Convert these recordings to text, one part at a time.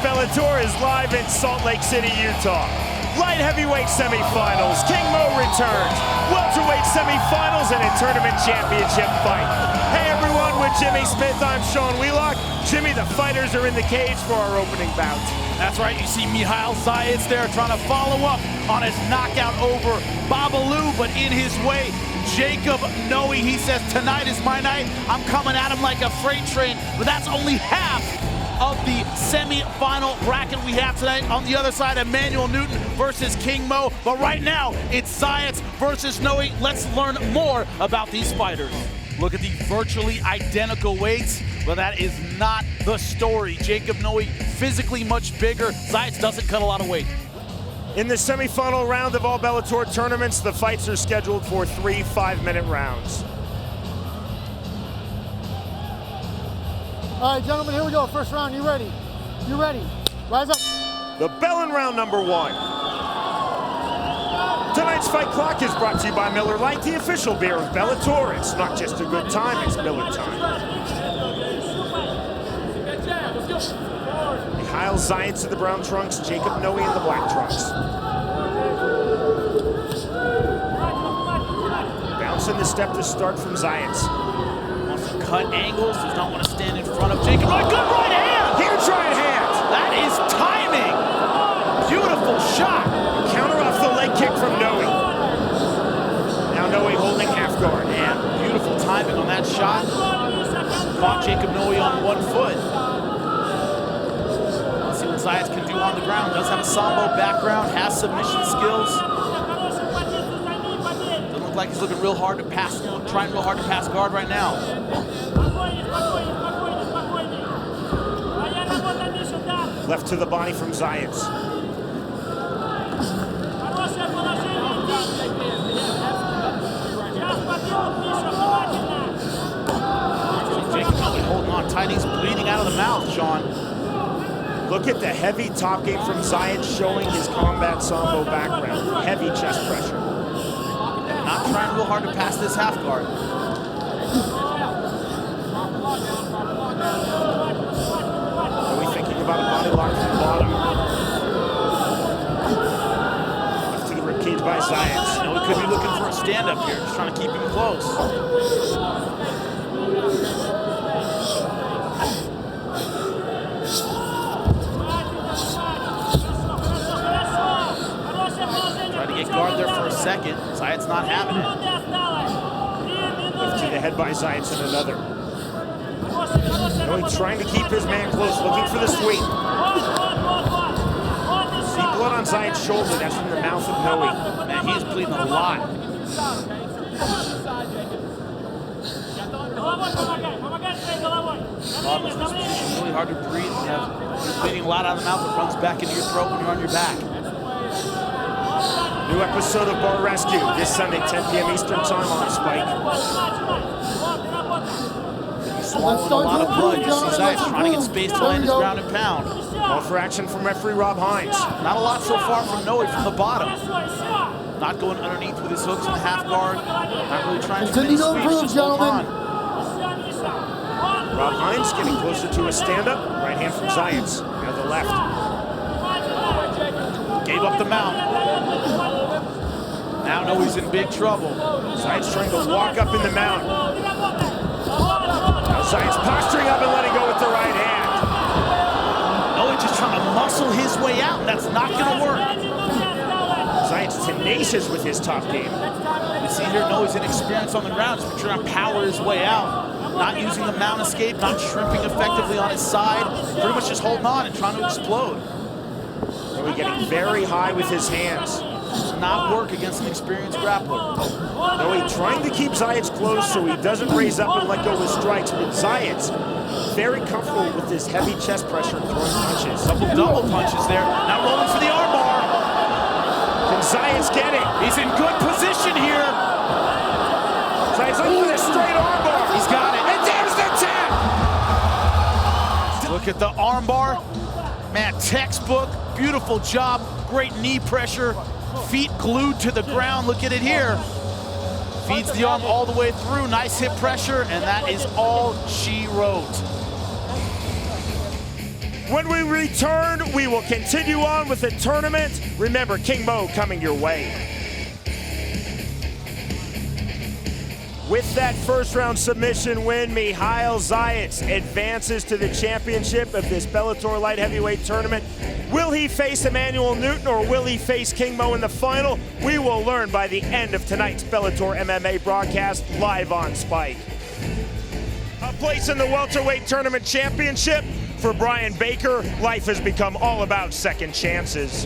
Bellator is live in Salt Lake City, Utah. Light heavyweight semifinals, King Mo returns. Welterweight semifinals and a tournament championship fight. Hey everyone, with Jimmy Smith, I'm Sean Wheelock. Jimmy, the fighters are in the cage for our opening bout. That's right, you see Zayats there trying to follow up on his knockout over Babalu, but in his way, Jacob Noe, he says, tonight is my night. I'm coming at him like a freight train, but that's only half of the semi-final bracket we have tonight. On the other side, Emmanuel Newton versus King Mo. But right now, it's Zayats versus Noe. Let's learn more about these fighters. Look at the virtually identical weights, but that is not the story. Jacob Noe, physically much bigger. Zayats doesn't cut a lot of weight. In the semifinal round of all Bellator tournaments, the fights are scheduled for 3 5-minute rounds. All right, gentlemen, here we go. First round, you ready? You ready? Rise up. The bell in round number 1. Tonight's fight clock is brought to you by Miller Lite, the official beer of Bellator. It's not just a good time, it's Miller time. Mikhail Zayats in the brown trunks, Jacob Noe in the black trunks. Bouncing the step to start from Zayats. Wants to cut angles, does not want to stand in front of Jacob Noe. Good right hand! Huge right hand! That is timing! Beautiful shot! Counter off the leg kick from Noe. Now Noe holding half guard. Man, beautiful timing on that shot. Caught Jacob Noe on one foot. Let's see what Zayats can do on the ground. Does have a sambo background, has submission skills. Doesn't look like he's looking real hard to pass, trying real hard to pass guard right now. Left to the body from Zayats. Jacob Noe holding on tight. He's bleeding out of the mouth, Sean. Look at the heavy top game from Zayats, showing his combat sambo background. Heavy chest pressure. Not trying real hard to pass this half guard. Are we thinking about a body lock from the bottom? Left to the ribcage by Zayats. Noe could be looking for a stand-up here, just trying to keep him close. Get guard there for a second. Zayats not having it. Left to the head by Zayats and another. Noe trying to keep his man close, looking for the sweep. See blood on Zayats' shoulder. That's from the mouth of Noe. Man, he's bleeding a lot. It's really hard to breathe. You're bleeding a lot out of the mouth. It runs back into your throat when you're on your back. New episode of Bar Rescue this Sunday, 10 p.m. Eastern Time on Spike. He's swallowing a lot of blood. You see Zayats trying to get space to land his ground and pound. Call for action from referee Rob Hines. Not a lot so far from Noe from the bottom. Not going underneath with his hooks in the half guard. Not really trying to do any sweeps, just hold on. Rob Hines getting closer to a stand-up. Right hand from Zayats. Now the left. Gave up the mount. Now Noe's in big trouble. Zayats trying to walk up in the mount. Now Zayats posturing up and letting go with the right hand. Noe just trying to muscle his way out, and that's not going to work. Zayats tenacious with his top game. You see here, Noe's inexperienced on the ground, just trying to power his way out. Not using the mount escape, not shrimping effectively on his side. Pretty much just holding on and trying to explode. Noe getting very high with his hands. Not work against an experienced grappler. Noe trying to keep Zayats close so he doesn't raise up and let go with strikes, but Zayats very comfortable with his heavy chest pressure and throwing punches. Double punches there. Now rolling for the armbar. Can Zayats get it? He's in good position here. Zayats looking for the straight armbar. He's got it. And there's the tap. Look at the armbar. Man, textbook. Beautiful job. Great knee pressure. Feet glued to the ground. Look at it here. Feeds the arm all the way through. Nice hip pressure, and that is all she wrote. When we return, we will continue on with the tournament. Remember, King Mo coming your way. With that first round submission win, Mihail Zayats advances to the championship of this Bellator light heavyweight tournament. Will he face Emmanuel Newton or will he face King Mo in the final? We will learn by the end of tonight's Bellator MMA broadcast live on Spike. A place in the welterweight tournament championship for Brian Baker. Life has become all about second chances.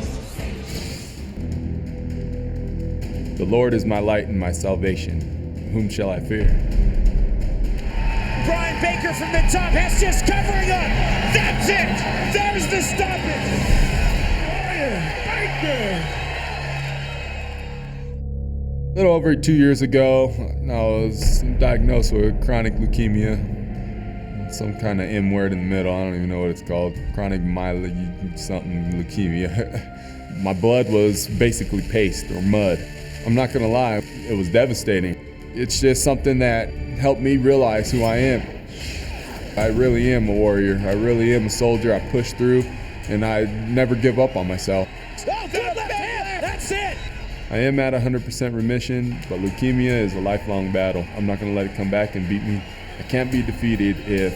The Lord is my light and my salvation. Whom shall I fear? Brian Baker from the top has just covering up. That's it. There's the stoppage. Brian Baker. A little over 2 years ago, I was diagnosed with chronic leukemia. Some kind of M word in the middle. I don't even know what it's called. Chronic something leukemia. My blood was basically paste or mud. I'm not gonna lie, it was devastating. It's just something that helped me realize who I am. I really am a warrior. I really am a soldier. I push through, and I never give up on myself. Oh, good left hand. That's it. I am at 100% remission, but leukemia is a lifelong battle. I'm not gonna let it come back and beat me. I can't be defeated if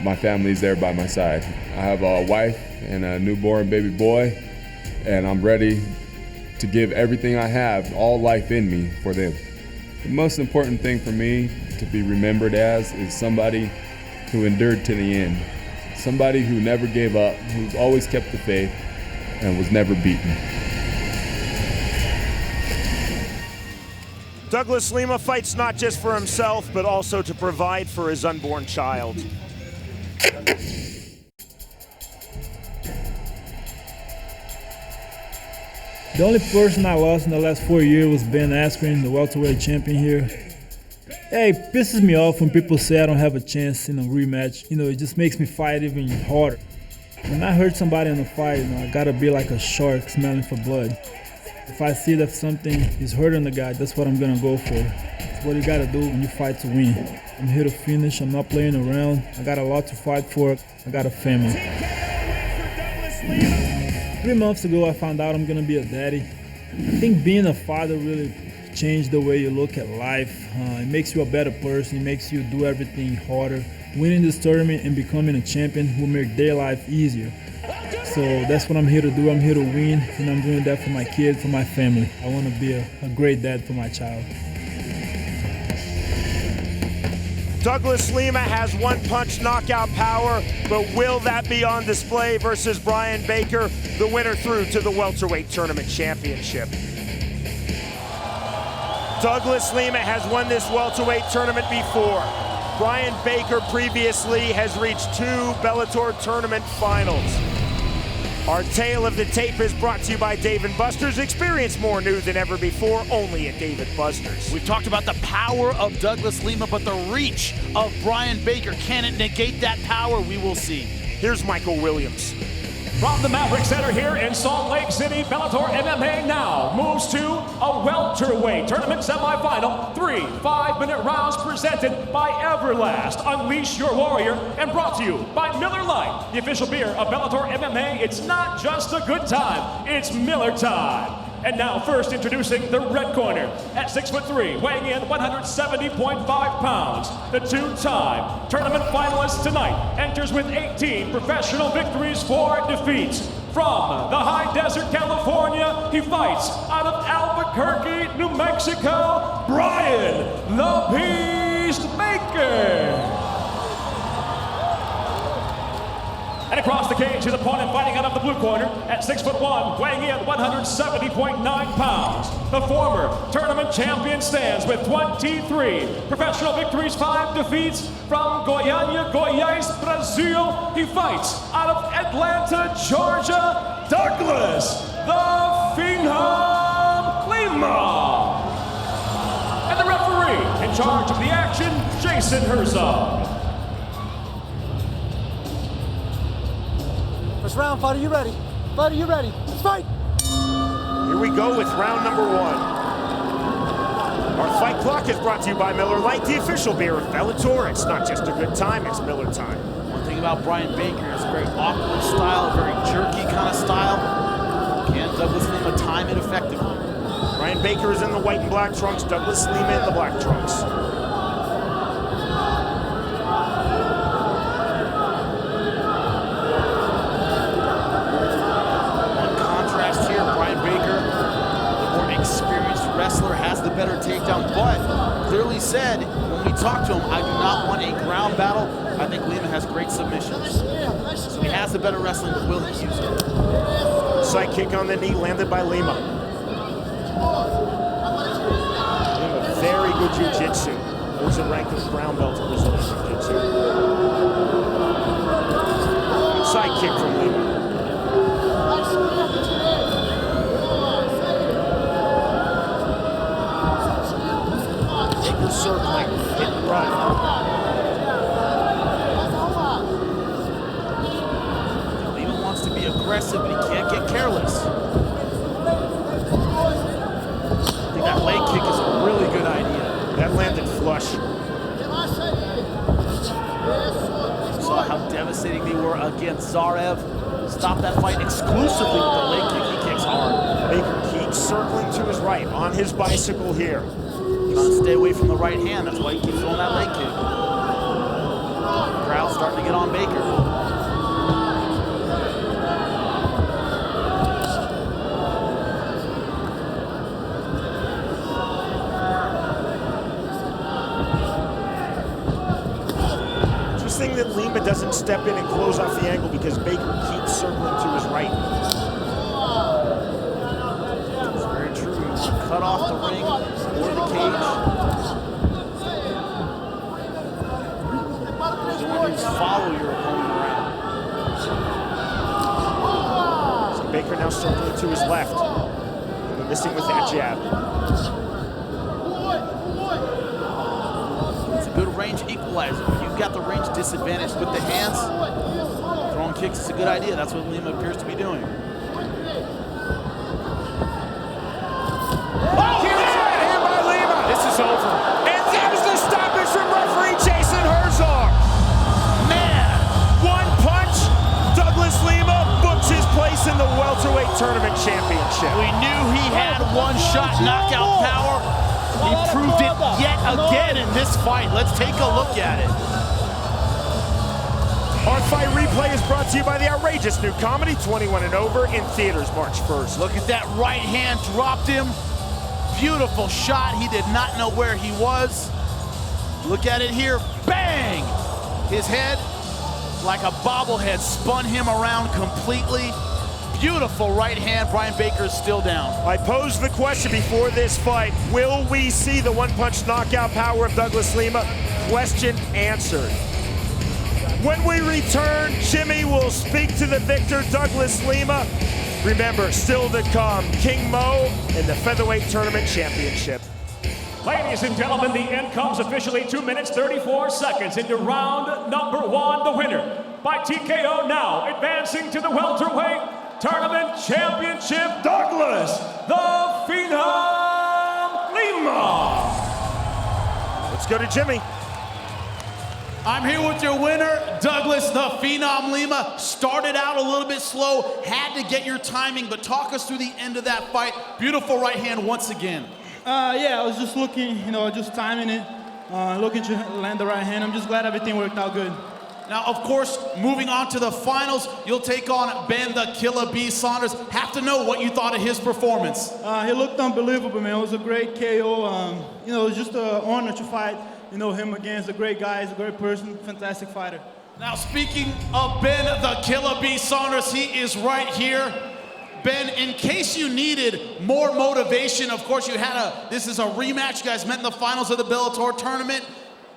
my family's there by my side. I have a wife and a newborn baby boy, and I'm ready to give everything I have, all life in me, for them. The most important thing for me to be remembered as is somebody who endured to the end. Somebody who never gave up, who's always kept the faith, and was never beaten. Douglas Lima fights not just for himself, but also to provide for his unborn child. The only person I lost in the last 4 years was Ben Askren, the welterweight champion here. Hey, it pisses me off when people say I don't have a chance in a rematch. It just makes me fight even harder. When I hurt somebody in a fight, I gotta be like a shark smelling for blood. If I see that something is hurting the guy, that's what I'm gonna go for. It's what you gotta do when you fight to win. I'm here to finish, I'm not playing around. I got a lot to fight for, I got a family. 3 months ago, I found out I'm gonna be a daddy. I think being a father really changed the way you look at life. It makes you a better person, it makes you do everything harder. Winning this tournament and becoming a champion will make their life easier. So that's what I'm here to do. I'm here to win, and I'm doing that for my kids, for my family. I want to be a great dad for my child. Douglas Lima has one-punch knockout power, but will that be on display versus Brian Baker, the winner through to the welterweight tournament championship? Douglas Lima has won this welterweight tournament before. Brian Baker previously has reached 2 Bellator tournament finals. Our tale of the tape is brought to you by Dave & Buster's. Experience more new than ever before, only at Dave & Buster's. We've talked about the power of Douglas Lima, but the reach of Brian Baker, can it negate that power? We will see. Here's Michael Williams. From the Maverick Center here in Salt Lake City, Bellator MMA now moves to a welterweight tournament semifinal. 3 5-minute rounds presented by Everlast. Unleash your warrior, and brought to you by Miller Lite, the official beer of Bellator MMA. It's not just a good time, it's Miller time. And now first introducing the red corner at 6'3", weighing in 170.5 pounds. The 2-time tournament finalist tonight enters with 18 professional victories, 4 defeats. From the high desert, California, he fights out of Albuquerque, New Mexico, Brian "The Beast" Baker. And across the cage, his opponent fighting out of the blue corner at 6'1", weighing in 170.9 pounds. The former tournament champion stands with 23 professional victories, 5 defeats. From Goiânia, Goiás, Brazil, he fights out of Atlanta, Georgia, Douglas "The Phenom" Lima. And the referee in charge of the action, Jason Herzog. First round, fighter, you ready? Fighter, you ready? Let's fight! Here we go with round number 1. Our fight clock is brought to you by Miller Lite, the official beer of Bellator. It's not just a good time, it's Miller time. One thing thing about Brian Baker is a very awkward style, a very jerky kind of style. Can Douglas Lima time it effectively? Brian Baker is in the white and black trunks, Douglas Lima in the black trunks. Wrestler has the better takedown, but clearly said when we talked to him, I do not want a ground battle. I think Lima has great submissions. So he has the better wrestling, but will he use it? Side kick on the knee landed by Lima. Lima, very good jiu-jitsu. Holds a rank of brown belt in Brazilian jiu-jitsu. Side kick from Lima. Circling, hit and run. Lima wants to be aggressive, but he can't get careless. I think that leg kick is a really good idea. That landed flush. Saw how devastating they were against Zarev. Stopped that fight exclusively with the leg kick. He kicks hard. Baker keeps circling to his right on his bicycle here. Trying to stay away from the right hand. That's why he keeps throwing that leg kick. Crowd's starting to get on Baker. Interesting that Lima doesn't step in and close off the angle because Baker keeps circling to his right. It's very true. You cut off the ring or the cage. Follow your opponent around. So Baker now circling to his left. Missing with that jab. It's a good range equalizer. When you've got the range disadvantage with the hands, throwing kicks is a good idea. That's what Lima appears to be doing. This is over. And there's the stoppage from referee Jason Herzog. Man, one punch. Douglas Lima books his place in the welterweight tournament championship. We knew he had one-shot knockout power. He proved it yet again in this fight. Let's take a look at it. Our fight replay is brought to you by the outrageous new comedy 21 and over in theaters March 1st. Look at that right hand, dropped him. Beautiful shot. He did not know where he was. Look at it here. Bang! His head, like a bobblehead, spun him around completely. Beautiful right hand. Brian Baker is still down. I posed the question before this fight. Will we see the one-punch knockout power of Douglas Lima? Question answered. When we return, Jimmy will speak to the victor, Douglas Lima. Remember, still to come, King Mo in the featherweight tournament championship. Ladies and gentlemen, the end comes officially 2 minutes, 34 seconds into round number 1. The winner by TKO now advancing to the welterweight tournament championship, Douglas the Phenom Lima. Let's go to Jimmy. I'm here with your winner, Douglas the Phenom Lima. Started out a little bit slow, had to get your timing, but talk us through the end of that fight. Beautiful right hand once again. Yeah, I was just looking, just timing it, looking to land the right hand. I'm just glad everything worked out good. Now, of course, moving on to the finals, you'll take on Ben the Killer Bee Saunders. Have to know what you thought of his performance. He looked unbelievable, man. It was a great KO. It was just an honor to fight, him against a great guy. He's a great person, fantastic fighter. Now, speaking of Ben the Killer Bee Saunders, he is right here. Ben, in case you needed more motivation, of course, this is a rematch. You guys met in the finals of the Bellator tournament.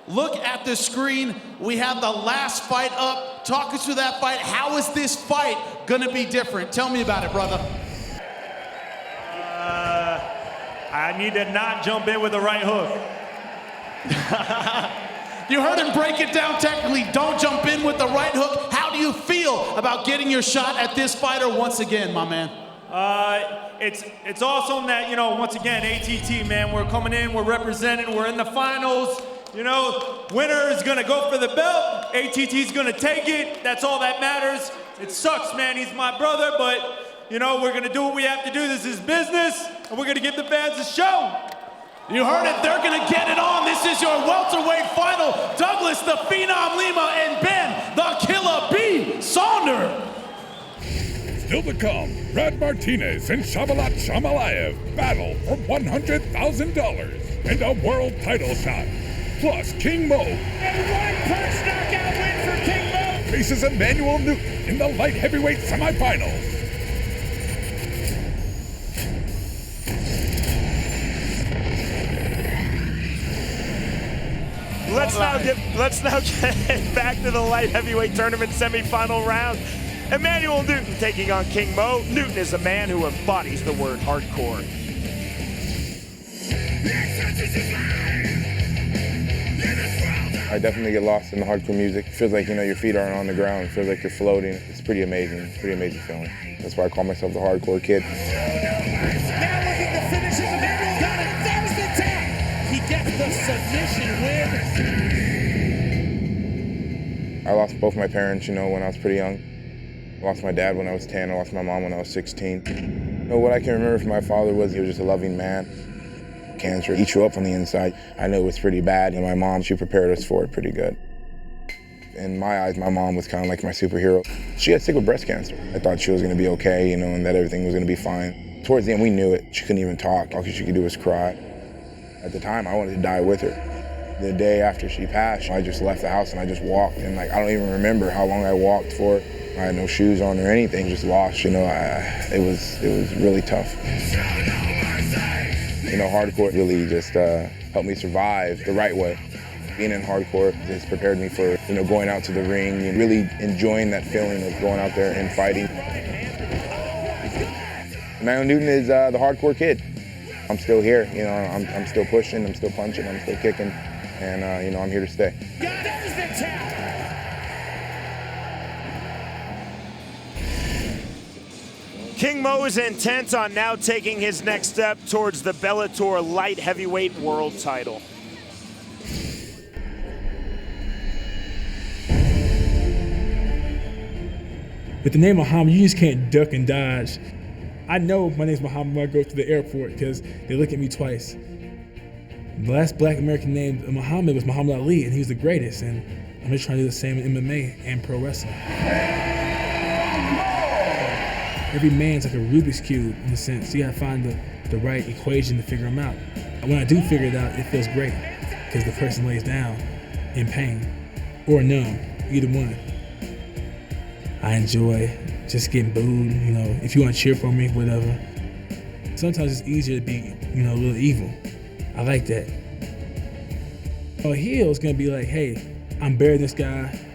Look at the screen. We have the last fight up. Talk us through that fight. How is this fight gonna be different? Tell me about it, brother. I need to not jump in with the right hook. You heard him break it down technically. Don't jump in with the right hook. How do you feel about getting your shot at this fighter once again, my man? It's awesome that, once again, ATT, man, we're coming in, we're representing, we're in the finals. Winner is gonna go for the belt. ATT's gonna take it. That's all that matters. It sucks, man. He's my brother, but you know, we're gonna do what we have to do. This is business, and we're gonna give the fans a show. You heard it, they're gonna get it on. This is your welterweight final. Douglas, the Phenom Lima, and Ben, the Killer B, Saunders. Still to come, Brad Martinez and Shahbulat Shamhalaev battle for $100,000 and a world title shot. Plus, King Mo. And one-punch knockout win for King Mo. Faces Emmanuel Newton in the light heavyweight semifinals. Let's now get back to the light heavyweight tournament semifinal round. Emmanuel Newton taking on King Mo. Newton is a man who embodies the word hardcore. I definitely get lost in the hardcore music. It feels like, you know, your feet aren't on the ground. It feels like you're floating. It's pretty amazing. Pretty amazing feeling. That's why I call myself the hardcore kid. Now looking to finish his Emmanuel got it. There's the tap. He gets the submission win. I lost both my parents, you know, when I was pretty young. I lost my dad when I was 10. I lost my mom when I was 16. You know, what I can remember from my father was he was just a loving man. Cancer eats you up on the inside. I know it was pretty bad, and my mom, she prepared us for it pretty good. In my eyes, my mom was kind of like my superhero. She had sick with breast cancer. I thought she was going to be okay, you know, and that everything was going to be fine. Towards the end, we knew it. She couldn't even talk. All she could do was cry. At the time, I wanted to die with her. The day after she passed, I just left the house and I just walked. And like, I don't even remember how long I walked for. I had no shoes on or anything, just lost, you know. It was really tough. You know, hardcore really just helped me survive the right way. Being in hardcore has prepared me for, you know, going out to the ring and really enjoying that feeling of going out there and fighting. Emmanuel Newton is the hardcore kid. I'm still here, you know, I'm still pushing, I'm still punching, I'm still kicking, and, you know, I'm here to stay. There's the tap. King Mo is intent on now taking his next step towards the Bellator light heavyweight world title. With the name Muhammad, you just can't duck and dodge. I know my name's Muhammad when I go to the airport because they look at me twice. The last black American name Muhammad was Muhammad Ali, and he was the greatest, and I'm just trying to do the same in MMA and pro wrestling. Every man's like a Rubik's Cube in a sense. You gotta find the right equation to figure them out. When I do figure it out, it feels great because the person lays down in pain or numb, either one. I enjoy just getting booed, you know, if you want to cheer for me, whatever. Sometimes it's easier to be, you know, a little evil. I like that. A heel is gonna be like, hey, I'm better than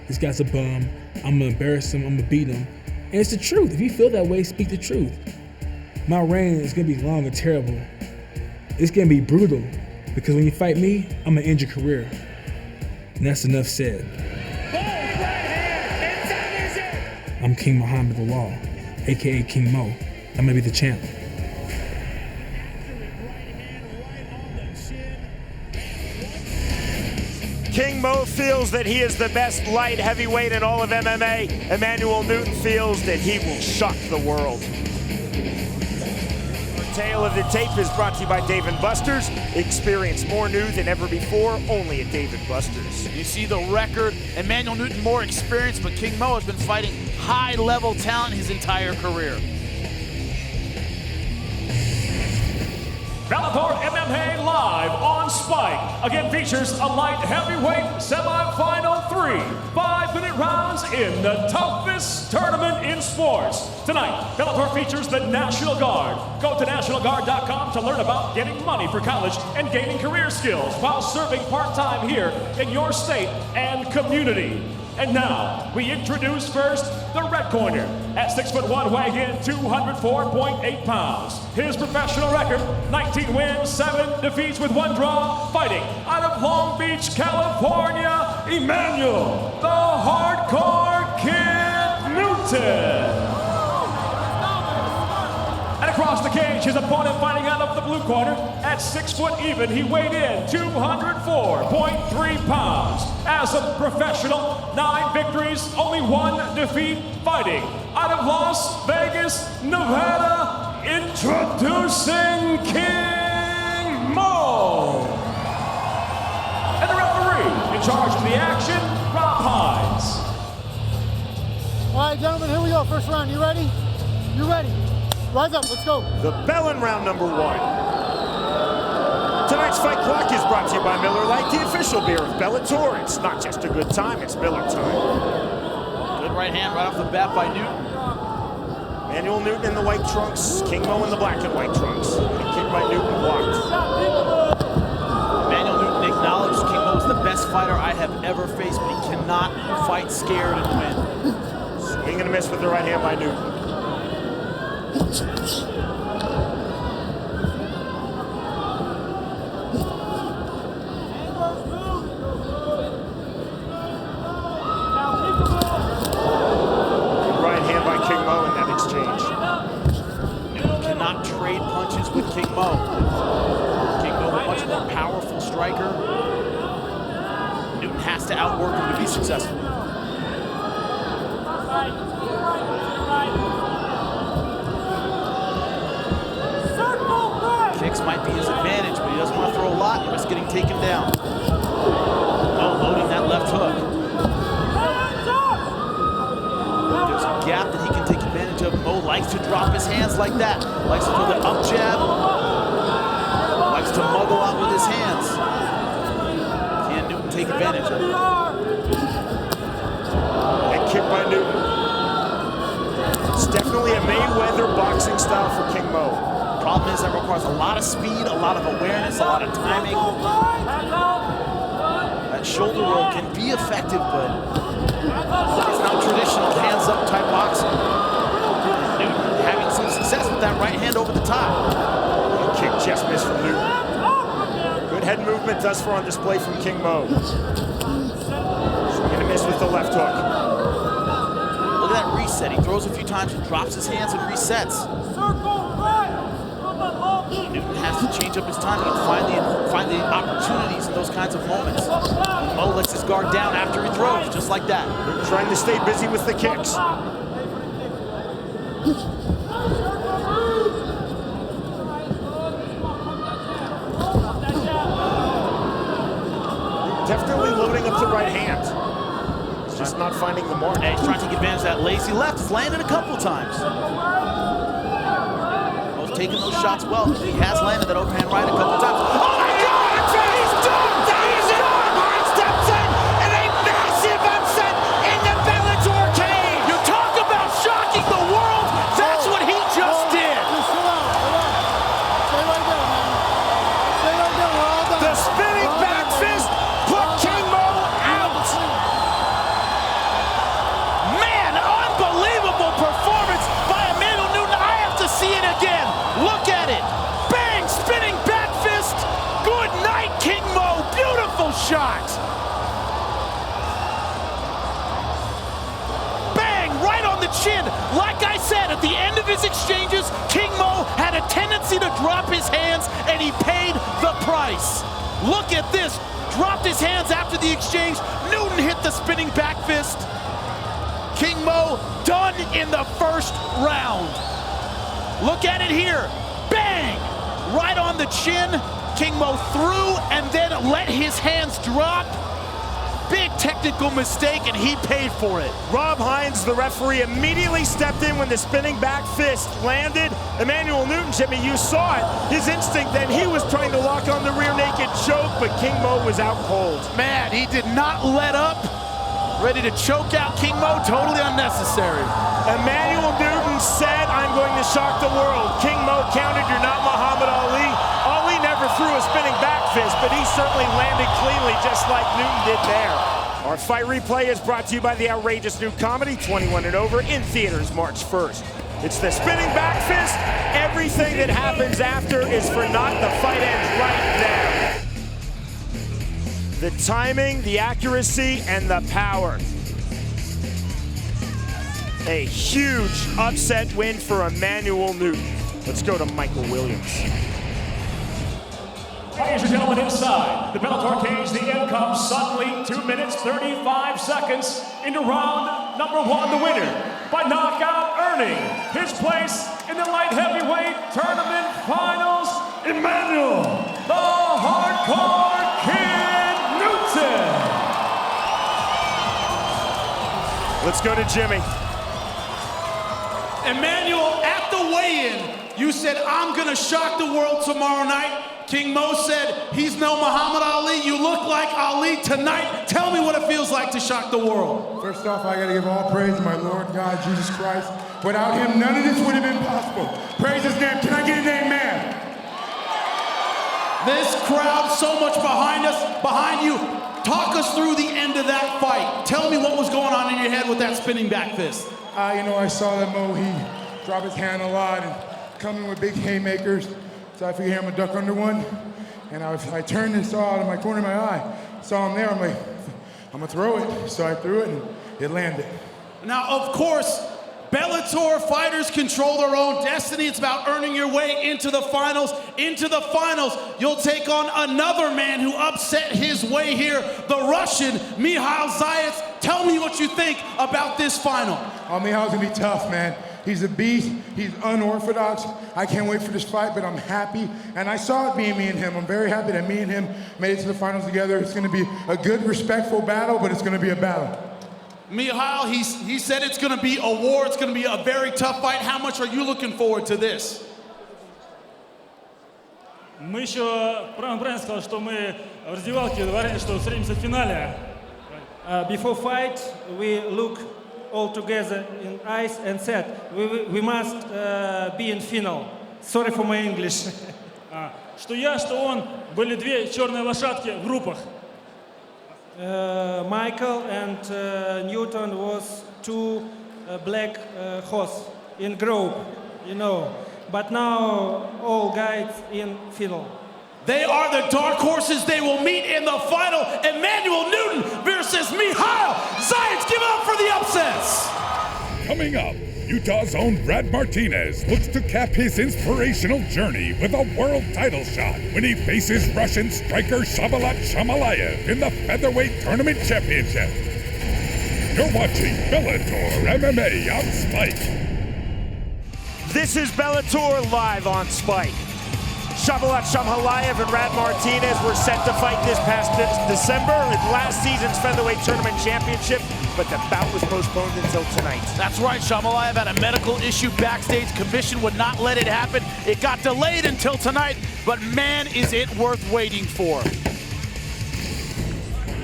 this guy's a bum, I'm gonna embarrass him, I'm gonna beat him. And it's the truth. If you feel that way, speak the truth. My reign is gonna be long and terrible. It's gonna be brutal because when you fight me, I'm gonna end your career. And that's enough said. I'm King Muhammed Lawal, AKA King Mo. I'm gonna be the champ. King Mo feels that he is the best light heavyweight in all of MMA. Emmanuel Newton feels that he will shock the world. Our tale of the tape is brought to you by Dave & Buster's. Experience more new than ever before, only at Dave & Buster's. You see the record, Emmanuel Newton more experienced, but King Mo has been fighting high-level talent his entire career. Bellator MMA live on Spike. Again features a light heavyweight semifinal 3 5-minute rounds in the toughest tournament in sports. Tonight, Bellator features the National Guard. Go to NationalGuard.com to learn about getting money for college and gaining career skills while serving part-time here in your state and community. And now, we introduce first the red corner. At 6'1", weighing in 204.8 pounds. His professional record, 19 wins, 7 defeats with 1 draw. Fighting out of Long Beach, California, Emmanuel, the Hardcore Kid Newton. And across the cage, his opponent fighting out of the blue corner. At 6 foot even, he weighed in 204.3 pounds. As a professional, 9 victories, only 1 defeat, fighting out of Las Vegas, Nevada, introducing King Mo. And the referee in charge of the action, Rob Hines. All right, gentlemen, here we go. First round. You ready? You ready? Rise up. Let's go. The bell in round number 1. Tonight's fight clock is brought to you by Miller Lite, the official beer of Bellator. It's not just a good time, it's Miller time. Good right hand right off the bat by Newton. Manuel Newton in the white trunks, King Mo in the black and white trunks. And a kick by Newton blocked. Manuel Newton acknowledged King Mo is the best fighter I have ever faced, but he cannot fight scared and win. Swing and a miss with the right hand by Newton. Right hand by King Mo in that exchange. Newton cannot trade punches with King Mo. King Mo, a much more powerful striker. Newton has to outwork him to be successful. Kicks might be his advantage, but he doesn't want to throw a lot and risk getting taken down. Oh, loading that left hook. There's a gap that he can take advantage of. Mo likes to drop his hands like that. Likes to throw the up jab. Likes to muggle out with his hands. Can Newton take advantage of it? And kick by Newton. It's definitely a Mayweather boxing style for King Mo. Problem is that requires a lot of speed, a lot of awareness, a lot of timing. That shoulder roll can be effective, but it's not traditional hands-up type boxing. And Newton having some success with that right hand over the top. Kick just missed from Newton. Good head movement thus far on display from King Mo. Swing and a miss with the left hook. Look at that reset. He throws a few times and drops his hands and resets. Newton has to change up his timing and find the opportunities in those kinds of moments. Mo lets his guard down after he throws, just like that. Newton trying to stay busy with the kicks. Definitely loading up the right hand. He's just not finding the mark. And he's trying to take advantage of that lazy left. He's landed a couple times. Taking those shots well. He has landed that overhand right a couple times. Oh my God! He's done! He's done! Hines steps in and a massive upset in the Bellator cage. You talk about shocking the world. That's what he just did. Just chill out. Relax. Stay right there, man. Stay right there. We're all done. The spinning back fist put King Mo out. Man, unbelievable performance by Emmanuel Newton. I have to see it again. Look at it. Bang! Spinning back fist. Good night, King Mo. Beautiful shot. Bang! Right on the chin. Like I said, at the end of his exchanges, King Mo had a tendency to drop his hands, and he paid the price. Look at this. Dropped his hands after the exchange. Newton hit the spinning back fist. King Mo done in the first round. Look at it here. Bang! Right on the chin. King Mo threw and then let his hands drop. Big technical mistake, and he paid for it. Rob Hines, the referee, immediately stepped in when the spinning back fist landed. Emmanuel Newton, Jimmy, you saw it. His instinct then, he was trying to lock on the rear naked choke, but King Mo was out cold. Man, he did not let up. Ready to choke out King Mo, totally unnecessary. Emmanuel Newton said, I'm going to shock the world. King Mo countered, you're not Muhammad Ali. Ali never threw a spinning back fist, but he certainly landed cleanly, just like Newton did there. Our fight replay is brought to you by the outrageous new comedy, 21 and over, in theaters March 1st. It's the spinning back fist. Everything that happens after is for naught. The fight ends right there. The timing, the accuracy, and the power. A huge upset win for Emmanuel Newton. Let's go to Michael Williams. Ladies and gentlemen, inside the Bellator cage, the end comes suddenly 2 minutes, 35 seconds into round number 1. The winner by knockout, earning his place in the light heavyweight tournament finals, Emmanuel, the Hardcore Kid Newton. Let's go to Jimmy. Emmanuel, at the weigh-in, you said, I'm gonna shock the world tomorrow night. King Mo said, he's no Muhammad Ali. You look like Ali tonight. Tell me what it feels like to shock the world. First off, I gotta give all praise to my Lord God, Jesus Christ. Without him, none of this would have been possible. Praise his name. Can I get an amen? This crowd, so much behind us, behind you. Talk us through the end of that fight. Tell me what was going on in your head with that spinning back fist. I saw that Mo, he dropped his hand a lot and coming with big haymakers. So I figured I'm gonna duck under one. And I turned and saw out of my corner of my eye. Saw him there, I'm like, I'm gonna throw it. So I threw it and it landed. Now, of course, Bellator fighters control their own destiny. It's about earning your way into the finals. Into the finals, you'll take on another man who upset his way here, the Russian, Mihail Zayats. Tell me what you think about this final. Oh, Mihail's gonna be tough, man. He's a beast, he's unorthodox. I can't wait for this fight, but I'm happy. And I saw it being me and him. I'm very happy that me and him made it to the finals together. It's gonna be a good, respectful battle, but it's gonna be a battle. Mihail, he said it's gonna be a war, it's gonna be a very tough fight. How much are you looking forward to this? Мы еще, правильно сказал, что мы в раздевалке говорили, что встретимся в финале. Before fight, we look all together in eyes and said, we must be in final. Sorry for my English. Что я, что он, были две черные лошадки в группах. Michael and Newton was two black horse in group, But now all guys in final. They are the dark horses. They will meet in the final. Emmanuel Newton versus Mihail Zayats. Give it up for the upsets. Coming up, Utah's own Brad Martinez looks to cap his inspirational journey with a world title shot when he faces Russian striker Shahbulat Shamhalaev in the Featherweight Tournament Championship. You're watching Bellator MMA on Spike. This is Bellator live on Spike. Shahbulat Shamhalaev and Brad Martinez were set to fight this past December in last season's Featherweight Tournament Championship, but the bout was postponed until tonight. That's right, Shamhalaev had a medical issue backstage. Commission would not let it happen. It got delayed until tonight, but man, is it worth waiting for.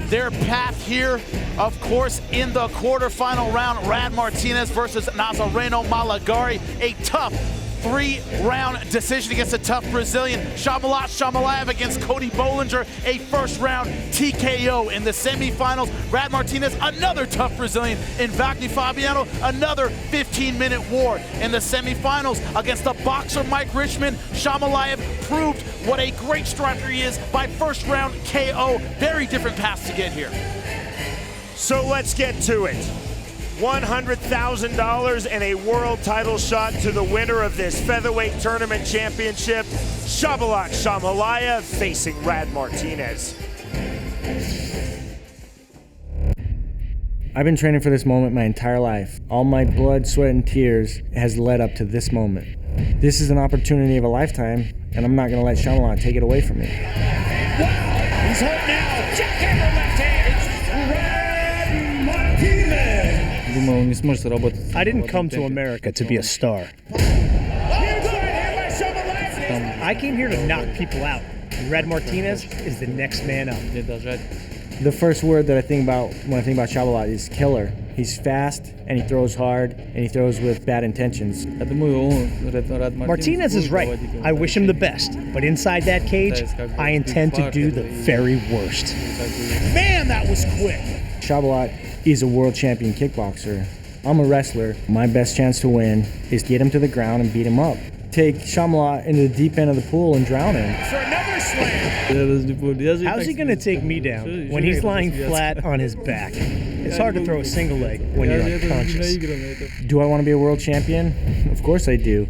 Their path here, of course, in the quarterfinal round, Brad Martinez versus Nazareno Malagari, a tough 3-round decision against a tough Brazilian. Shahbulat Shamhalaev against Cody Bollinger, a first-round TKO in the semifinals. Brad Martinez, another tough Brazilian. In Wagner Fabiano, another 15-minute war. In the semifinals against the boxer Mike Richmond, Shamhalaev proved what a great striker he is by first-round KO. Very different paths to get here. So let's get to it. $100,000 and a world title shot to the winner of this Featherweight Tournament Championship, Shahbulat Shamhalaev facing Brad Martinez. I've been training for this moment my entire life. All my blood, sweat, and tears has led up to this moment. This is an opportunity of a lifetime, and I'm not going to let Shamhalaev take it away from me. Wow, he's hurt now. Jackhammer left hand. Brad Martinez. I didn't come to America to be a star. I came here to knock people out. Brad Martinez is the next man up. The first word that I think about when I think about Shahbulat is killer. He's fast, and he throws hard, and he throws with bad intentions. Martinez is right. I wish him the best. But inside that cage, I intend to do the very worst. Man, that was quick. Shahbulat is a world champion kickboxer. I'm a wrestler. My best chance to win is get him to the ground and beat him up. Take Shamhalaev into the deep end of the pool and drown him. For another slam. How's he going to take me down when he's lying flat on his back? It's hard to throw a single leg when you're unconscious. Do I want to be a world champion? Of course I do.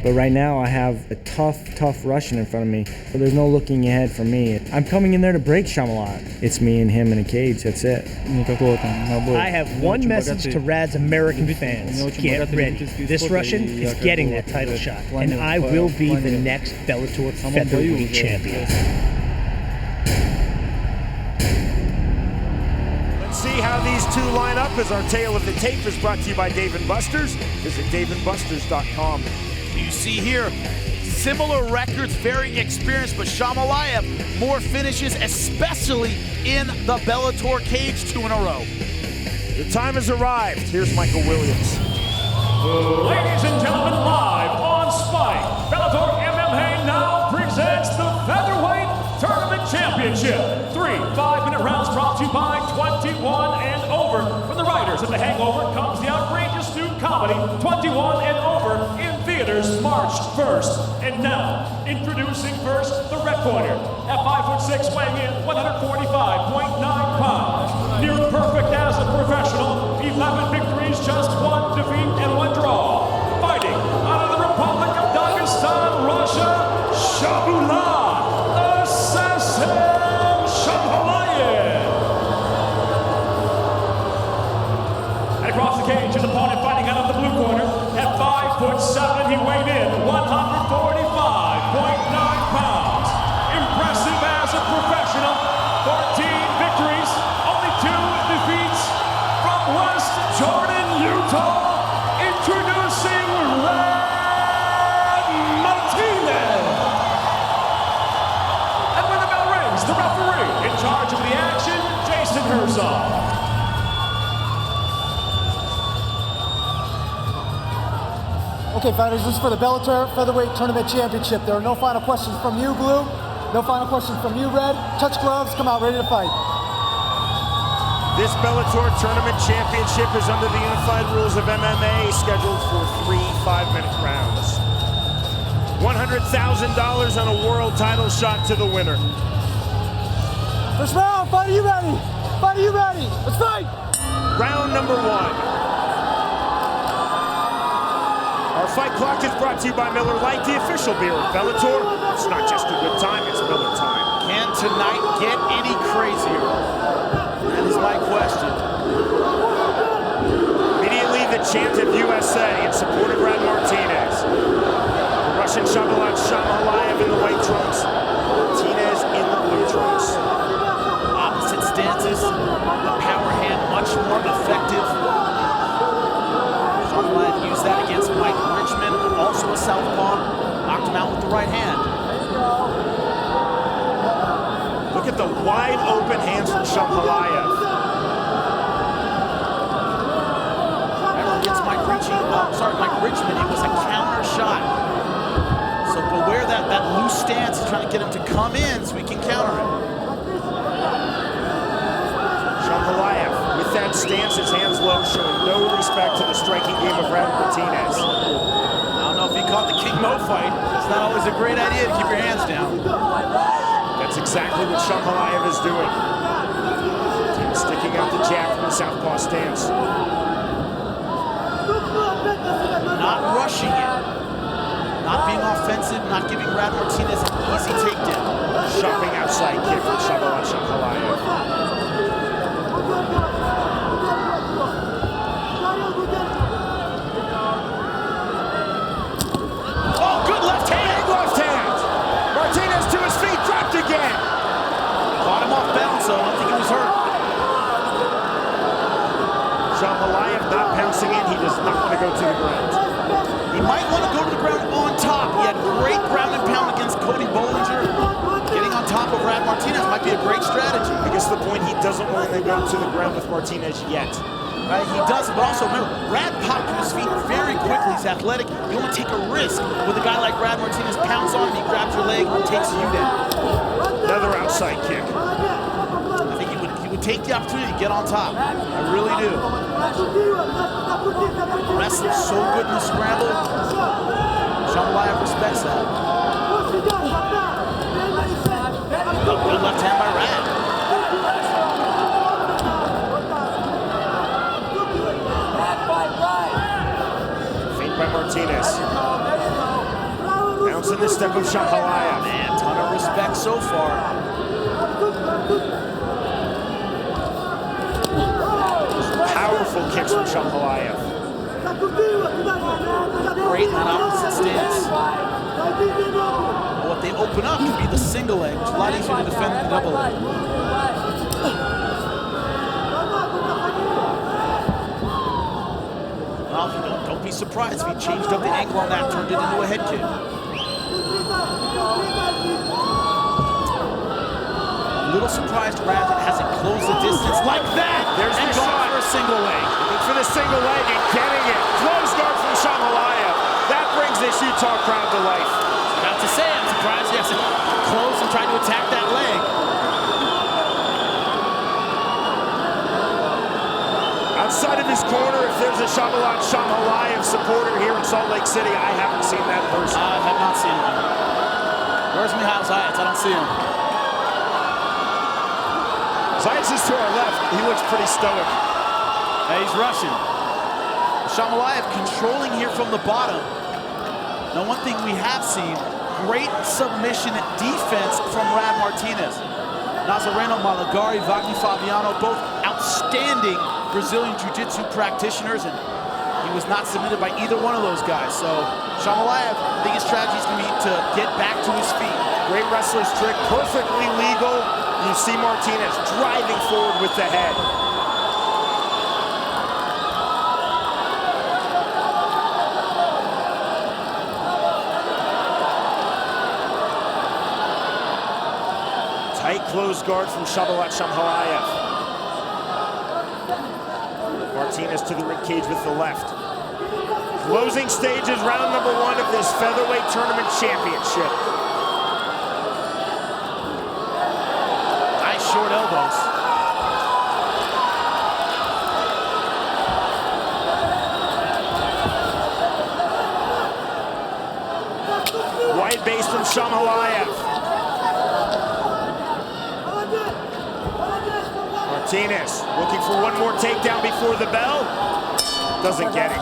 But right now I have a tough Russian in front of me, but there's no looking ahead for me. I'm coming in there to break Shamhalaev. It's me and him in a cage, that's it. I have one message to Rad's American fans. Get ready. This Russian is getting that title shot, and I will be the next Bellator featherweight champion. Let's see how these two line up as our tale of the tape is brought to you by Dave & Buster's. Visit daveandbusters.com. You see here, similar records, very experienced, but Shamhalaev more finishes, especially in the Bellator cage, 2 in a row. The time has arrived. Here's Michael Williams. Ladies and gentlemen, live on Spike, Bellator MMA now presents the Featherweight Tournament Championship. 3 5-minute rounds brought to you by 21 and over. From the writers of The Hangover comes the outrageous new comedy 21 and over in theaters March 1st. And now, introducing first the red corner. At 5'6", weighing in 145.9 pounds. Near perfect as a professional, 11 victories, just 1 defeat and 1 draw. Fighting out of the Republic of Dagestan, Russia, Shahbulat Shamhalaev. And across the cage, an opponent fighting out of the blue corner. At 5'7", he weighed in 145.9 pounds. Impressive as a professional, 14 victories, only 2 defeats. From West Jordan, Utah, introducing Martinez. And when the bell rings, the referee in charge of the action, Jason Herzog. Okay, fighters, this is for the Bellator Featherweight Tournament Championship. There are no final questions from you, Blue. No final questions from you, Red. Touch gloves, come out ready to fight. This Bellator Tournament Championship is under the unified rules of MMA, scheduled for 3 5-minute rounds. $100,000 on a world title shot to the winner. First round, fighter, you ready? Fighter, you ready? Let's fight! Round number 1. Our fight clock is brought to you by Miller Lite, the official beer of Bellator. It's not just a good time, it's Miller time. Can tonight get any crazier? That is my question. Immediately the chant of USA in support of Brad Martinez. The Russian Shahbulat Shamhalaev in the white trunks. Martinez in the blue trunks. Opposite stances, the power hand much more effective. Shamhalaev used that against Mike Richmond, also a southpaw, knocked him out with the right hand. Look at the wide open hands from Shamhalaev. Against Mike Richmond, it was a counter shot. So beware that loose stance, trying to get him to come in so we can counter it. Shamhalaev with that stance, his hands low, showing no respect to the striking game of Brad Martinez. I don't know if you caught the King Mo fight. It's not always a great idea to keep your hands down. That's exactly what Shamhalaev is doing. Sticking out the jab from the southpaw stance. Not rushing it. Not being offensive, not giving Brad Martinez an easy takedown. Shopping outside kick from Shahbulat Shamhalaev. Oh, good left hand! Big left hand! Martinez to his feet, dropped again! Caught him off balance, so I don't think he was hurt. Shamhalaev not pouncing in, he does not want to go to the ground. He might want to go to the ground on top. He had great ground and pound against Cody Bollinger. Getting on top of Brad Martinez might be a great strategy. I guess the point, he doesn't want to go to the ground with Martinez yet. Right, he doesn't, but also remember, Brad popped to his feet very quickly. He's athletic. You don't want to take a risk with a guy like Brad Martinez. Pounce on him, he grabs your leg and takes you down. Another outside kick. I think he would take the opportunity to get on top. I really do. Wrestler's so good in the scramble. Shamhalaev respects that. Good left hand by Rad. Feint by Martinez. Bouncing the step of Shamhalaev. Man, ton of respect so far. Powerful kicks from Shamhalaev. Great in that opposite stance. What they open up can be the single leg, which is a lot easier to defend than the double leg. Well, if you don't be surprised if he changed up the angle on that, turned it into a head kick. A little surprised Rad hasn't closed the distance like that. There's and the gone shot for a single leg. Looking for the single leg and getting it. Close guard from Shamhalaev. That brings this Utah crowd to life. About to say, I'm surprised he hasn't closed and tried to attack that leg. Outside of his corner, if there's a Shahbulat Shamhalaev supporter here in Salt Lake City, I haven't seen that person. I have not seen him. Where's Mihail Zayats? I don't see him. Zayats is to our left. He looks pretty stoic. Yeah, he's Russian. Shamhalaev controlling here from the bottom. Now, one thing we have seen, great submission defense from Rad Martinez. Nazareno Malagari, Wagner Fabiano, both outstanding Brazilian Jiu-Jitsu practitioners, and he was not submitted by either one of those guys. So Shamhalaev, I think his strategy is going to be to get back to his feet. Great wrestler's trick, perfectly legal. You see Martinez driving forward with the head. Tight close guard from Shahbulat Shamhalaev. Martinez to the ribcage with the left. Closing stages, round number 1 of this featherweight tournament championship. Nice short elbows. Wide base from Shamhalaev. Martinez looking for one more takedown before the bell. Doesn't get it.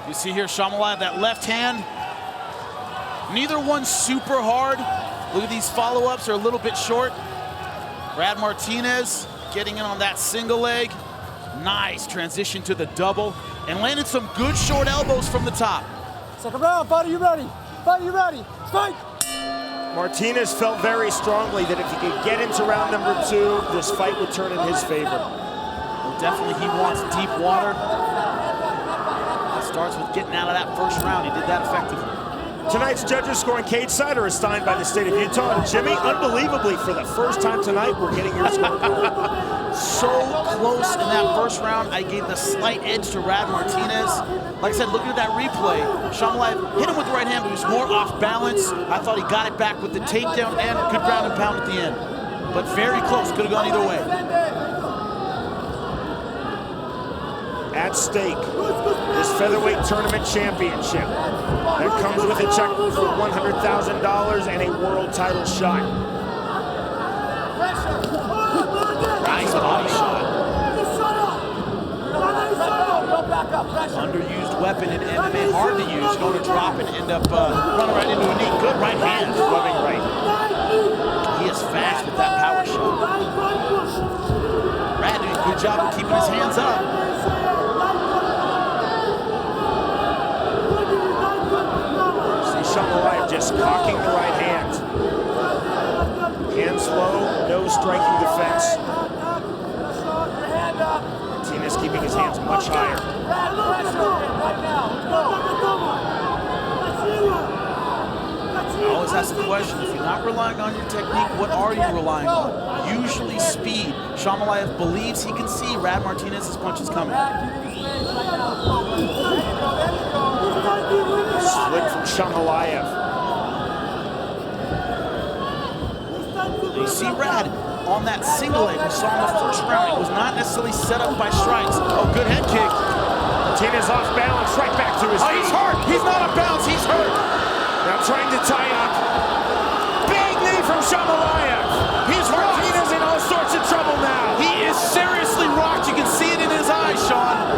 You see here Shamhalaev, that left hand. Neither one super hard. Look at these follow-ups are a little bit short. Rad Martinez getting in on that single leg. Nice transition to the double and landed some good short elbows from the top. Second round, fighter, you ready? Fighter, you ready? Strike! Martinez felt very strongly that if he could get into round number 2, this fight would turn in his favor. Well, definitely he wants deep water. It starts with getting out of that first round. He did that effectively. Tonight's judges scoring cage side are assigned by the state of Utah. And Jimmy, unbelievably, for the first time tonight, we're getting your score. So close in that first round. I gave the slight edge to Rad Martinez. Like I said, looking at that replay, Shamhalaev hit him with the right hand, but he was more off balance. I thought he got it back with the takedown and good ground and pound at the end. But very close, could have gone either way. At stake, this featherweight tournament championship. That comes with a check for $100,000 and a world title shot. Nice body shot. Underused weapon in MMA, hard to use. Going to drop and end up running right into a knee. Good right hand, rubbing right. He is fast with that power shot. Rad doing a good job of keeping his hands up. Shamhalaev just cocking the right hand. Hands low, no striking defense. Martinez keeping his hands much higher. I always ask the question, if you're not relying on your technique, what are you relying on? Usually speed. Shamhalaev believes he can see Rad Martinez's punches coming. Slick from Shamhalaev. You see Rad on that single leg we saw in the first round. It was not necessarily set up by strikes. Oh, good head kick. Martinez off balance, right back to his feet. Oh, he's hurt. He's not off balance. He's hurt. Now trying to tie up. Big knee from Shamhalaev. He's Martinez in all sorts of trouble now. He is seriously rocked. You can see it in his eyes, Sean.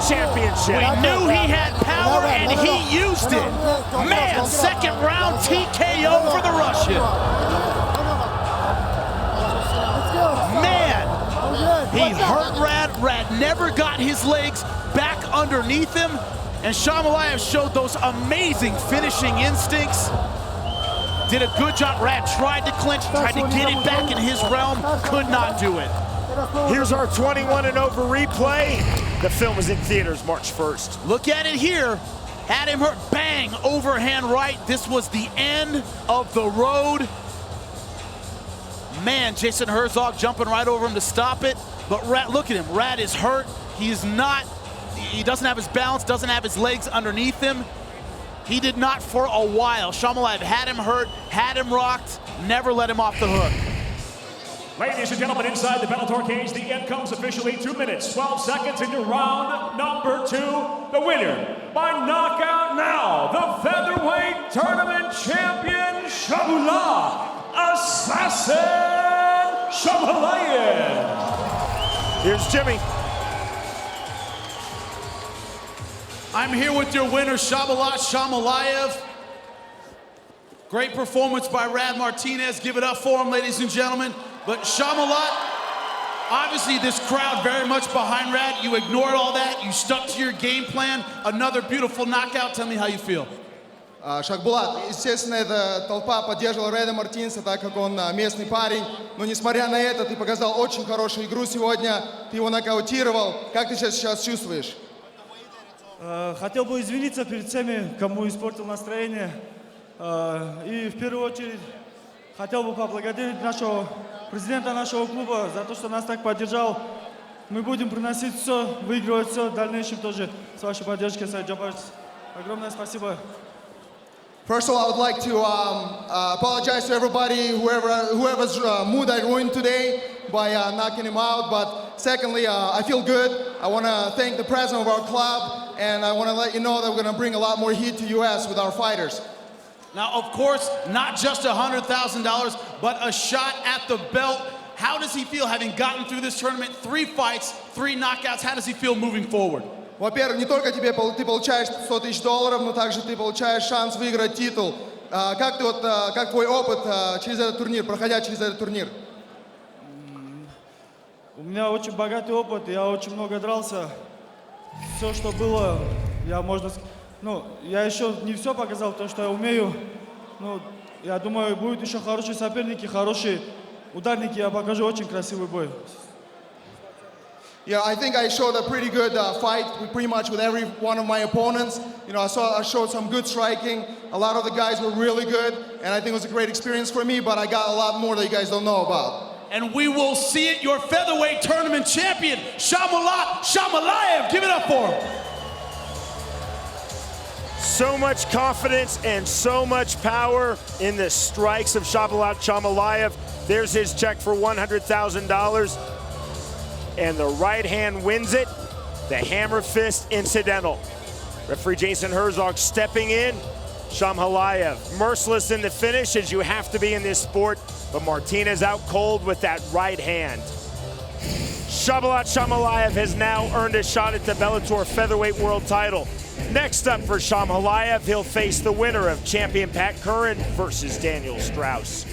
championship. We knew he had power and he used it. Man, second round TKO for the Russian. Man, he hurt Rad. Rad never got his legs back underneath him. And Shamhalaev showed those amazing finishing instincts. Did a good job. Rad tried to clinch, tried to get it back in his realm, could not do it. Here's our 21 and over replay. The film is in theaters March 1st. Look at it here. Had him hurt, bang, overhand right. This was the end of the road. Man, Jason Herzog jumping right over him to stop it. But Rad, look at him, Rad is hurt. He doesn't have his balance, doesn't have his legs underneath him. He did not for a while. Shamhalaev had him hurt, had him rocked, never let him off the hook. Ladies and gentlemen, inside the Bellator cage, the end comes officially 2 minutes, 12 seconds into round number 2. The winner by knockout now, the featherweight tournament champion, Shahbulat Assassin Shamhalaev. Here's Jimmy. I'm here with your winner, Shahbulat Shamhalaev. Great performance by Rad Martinez. Give it up for him, ladies and gentlemen. But Shamhalaev, obviously this crowd very much behind Rad. You ignored all that. You stuck to your game plan. Another beautiful knockout. Tell me how you feel. Шахбулат, естественно, эта толпа поддерживала Реда Мартинеса, так как он местный парень. Но несмотря на это, ты показал очень хорошую игру сегодня. Ты его нокаутировал. Как ты сейчас чувствуешь? Хотел бы извиниться перед всеми, кому испортил настроение. И в первую очередь хотел бы поблагодарить нашего президента нашего клуба за то, что нас так поддержал. Мы будем приносить все, выигрывать все в дальнейшем тоже с вашей поддержкой, Сайд Джабарс. Огромное спасибо. First of all, I would like to apologize to everybody, whoever's mood I ruined today by knocking him out. But secondly, I feel good. I want to thank the president of our club, and I want to let you know that we're going to bring a lot more heat to US with our fighters. Now, of course, not just $100,000, but a shot at the belt. How does he feel having gotten through this tournament? 3 fights, 3 knockouts. How does he feel moving forward? Во-первых, не только ты получаешь $100 000, но также ты получаешь шанс выиграть титул. Как твой опыт через этот турнир, проходя через этот турнир? У меня очень богатый опыт, я очень много дрался. Все, что было, я еще не все показал, то, что я умею. Ну, я думаю, будут еще хорошие соперники, хорошие ударники, я покажу очень красивый бой. Yeah, I think I showed a pretty good fight pretty much with every one of my opponents. You know, I showed some good striking. A lot of the guys were really good, and I think it was a great experience for me, but I got a lot more that you guys don't know about. And we will see it, your featherweight tournament champion, Shahbulat Shamhalaev. Give it up for him. So much confidence and so much power in the strikes of Shahbulat Shamhalaev. There's his check for $100,000. And the right hand wins it. The hammer fist incidental. Referee Jason Herzog stepping in. Shamhalaev merciless in the finish, as you have to be in this sport, but Martinez out cold with that right hand. Shahbulat Shamhalaev has now earned a shot at the Bellator featherweight world title. Next up for Shamhalaev, he'll face the winner of champion Pat Curran versus Daniel Straus.